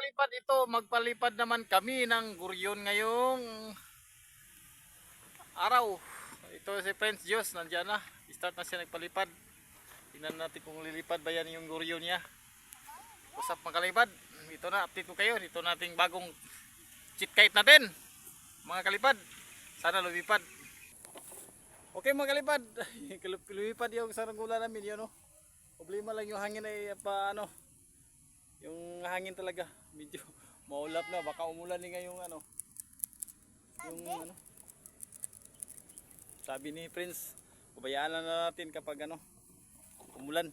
Magpalipad ito, magpalipad naman kami ng guryon ngayong araw. Ito si Prince Diyos, nandiyan na. Start na siya nagpalipad. Tingnan natin kung lilipad ba yan yung guryon niya. Usap makalipad. Ito na, update ko kayo. Ito nating bagong cheat kite natin. Mga kalipad, sana lumipad. Okay mga kalipad, lumipad yung saranggola namin yun, no? Problema lang yung hangin ay yung hangin talaga medyo maulap na, baka umulan din ngayong sabi ni Prince, pabayaan na natin kapag umulan,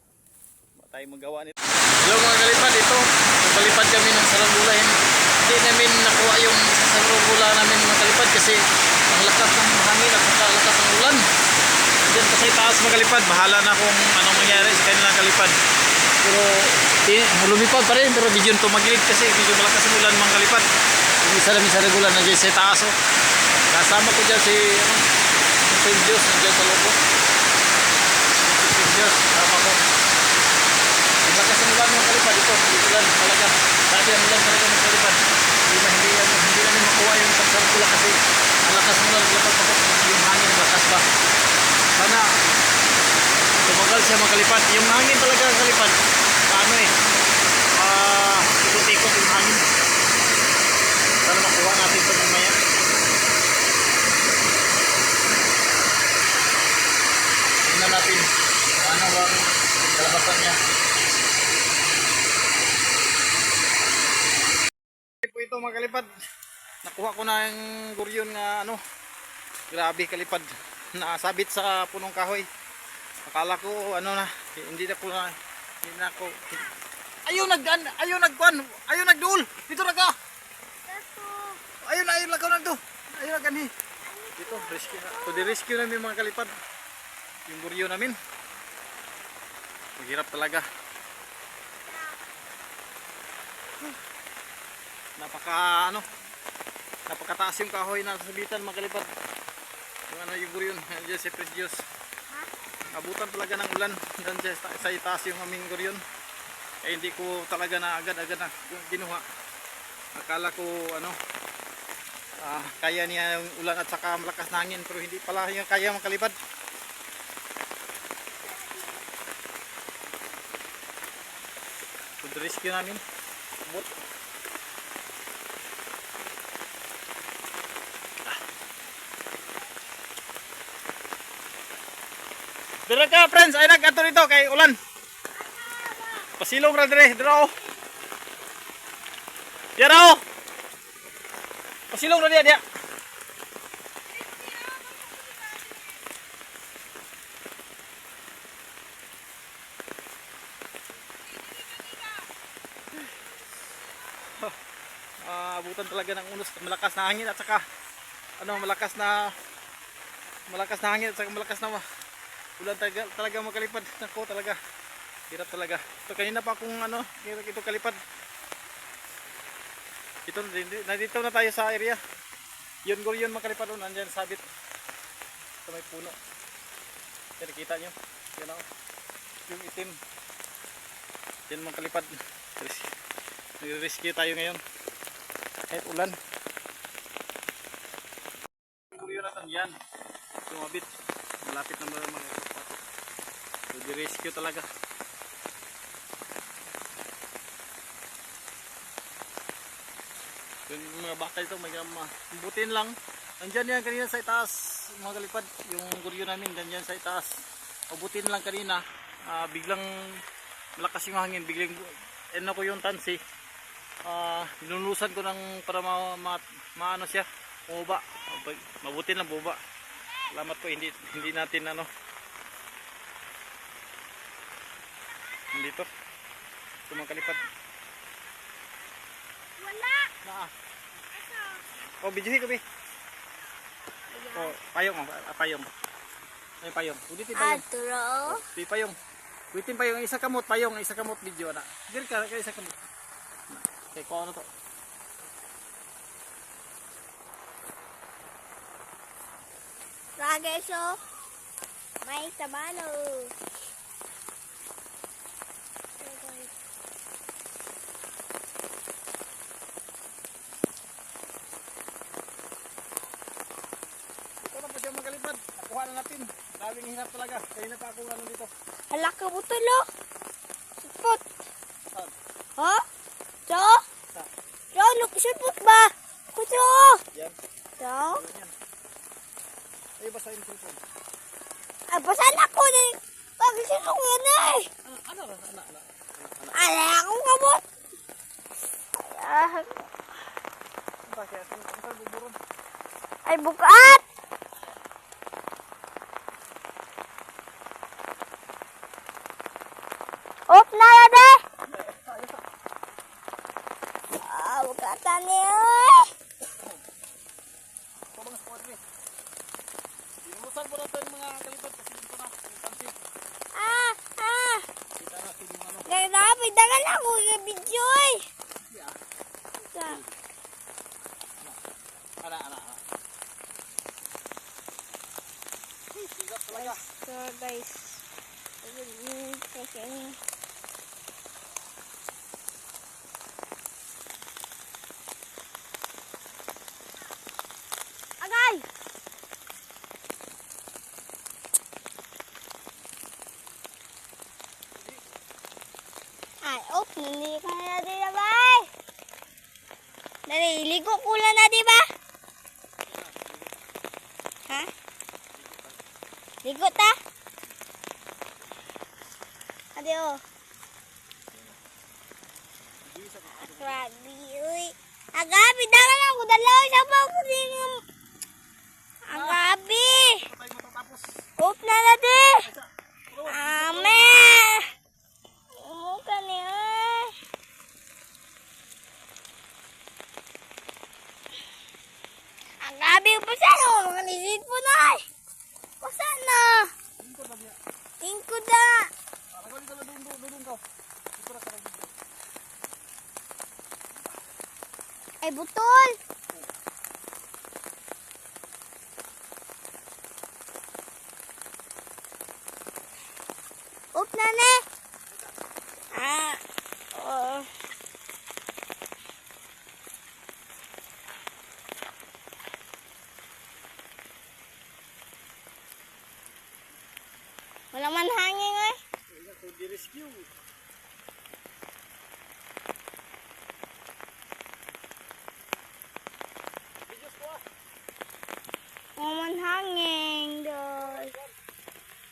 ba tayo magawa nito. Hello mga kalipad, ito nagpalipad kami ng saranggola. Hindi namin nakuha yung saranggola namin mga kalipad kasi ang lakas ng hangin at saka lakas ng ulan. Diyan pa sa taas mga kalipad, bahala na kung anong mangyari sa kanilang kalipad. Pero lumipad pa rin, pero medyo tumagilid kasi medyo malakas ang ulan mga kalipad. Yung isa namin sa regular nandiyan sa taas, oh. Kasama ko dyan si Prince Diyos, nandiyan sa loob. Si Prince Diyos, kasama ko. Yung lakas ang ulan mga kalipad, ito ulan talaga. Sabi ang ulan talaga mga kalipad. Hindi namin makuha yung saranggola kasi ang lakas ng ulan, lapad pa ko, yung hangin lakas pa. Sana tumagal siya mga kalipad. Yung hangin talaga kalipad, ikot-ikot yung hangin. Sana makuha natin ito mamaya. Tingnan natin ano bang kalabasan niya. Ito mga kalipad, nakuha ko na yung guryon nga grabe kalipad, nakasabit sa punong kahoy. Akala ko hindi na ako ayaw nagduol dito na ka. Ayaw lagaw na to. Ayaw na gani. Dito rescue na. So di-rescue namin mga kalipad yung guryo namin. Maghirap talaga. Napakataas yung kahoy na sabitan mga kalipad. Yung guryon, nandiyan si Prince Diyos. Abutan talaga ng ulan, nandiyan sa itaas yung aming guryon. Eh hindi ko talaga na agad-agad na ginuha. Akala ko kaya niya yung ulan at saka malakas na hangin, pero hindi pala yung kaya mga kalipad. So rescue namin. Abot. Dira ka, friends, ay nag-ato nito kay ulan. Pasilong ra dire, dira oh. Dira oh. Pasilong ra dia. Abutan talaga ng unos, malakas na hangin at saka malakas na hangin at saka malakas na ulan talaga makalipad. Nako talaga. Hirap talaga. Ito kanina pa kung ito kalipad. Nandito na tayo sa area. Yun guryon makalipad doon. Nandiyan sabit. Ito may puno. Yan nakita nyo. Yan ako. Yung itim. Yan makalipad. Nire-rescue tayo ngayon. Kahit ulan. Guryon natin yan. Sumabit. Malapit na mga ito. So, di-rescue talaga. Yung mga baka ito, may butin lang. Nandyan yan kanina sa itaas, mga kalipad. Yung guryo namin, nandyan sa itaas. Butin lang kanina. Biglang malakas yung hangin. Biglang, ko yung tansi. Ninunusan ko para maano siya. Bumaba. Mabutin lang bumaba. Salamat po, hindi natin dito. Ito mga kalipad. Wala. Oh, bijuhi ko, be. Oh, payong. Payong. Ay, payong. Ulitin payong. Aturo. Di payong. Ulitin payong. Isa kamot, payong. Isa kamot, video na. Dili ka, isa kamot. Okay, kung ano to. Rageso. May sabano. hirap talaga. Kaya na pa ako ano dito. Hala ka butol oh. Sipot. Saan? Ha? So? Saan? So, look, sipot ba? Kuso. Yan. So? Yan. Ay, basahin ko ito. Ay, basan ako ni. Pag-silong yan eh. Ano? Ala akong kabot. Ay, Ano kaya? Ano buburon? ay bukat. Op na de. Bukatan niya. Ito mga sport eh. Dinumusan po natin mga kalipad kasi dito na. Yung pansin. Ah. Kita natin yung ano. Nagdapit dagan ako ng video eh. Yeah. Sa. Ana. Sigat talaga. So guys. Agay! Ay, hindi ka na natin na ba? Dali, ligo ko lang na, di ba? Ha? Ligo ta? Adi oh. Grabe, uy. Agabi, dagan ako dalaw sa pagkuling. Agabi. Tayo matatapos. Hoop na natin. Ame. Umuka niya. Agabi, pasan ako. Makalisit po na. Pasan na. Lingkod na niya. Tingkod na. Tagali ka na dudong ka. Dito na sarang dito. Ay, butol. Oop na ne. Oo. Wala man hangin eh. Kaya ko di-rescue. Wala man hangin guys.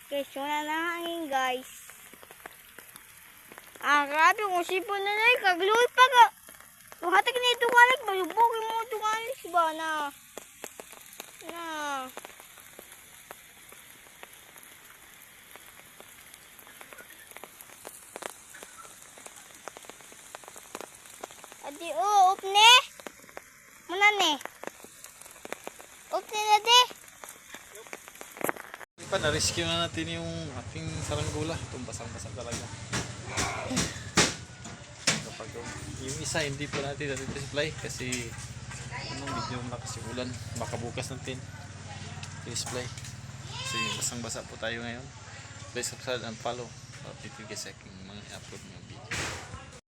Guys, wala na hangin guys. Grabe kung sipon na na kagluy pa ka. Kung hatik na itong alit, malubogin mo itong alit ba na. Adi, up ne. Mana ne? Up ne na de. Na-rescue na natin yung ating saranggola. Itong basang-basang talaga. Kapag yung isa hindi po natin display kasi medyo malakas yung ulan. Baka bukas natin display. Kasi basang-basa po tayo ngayon. Please subscribe and follow. Update you guys sa aking mga upload ngayon.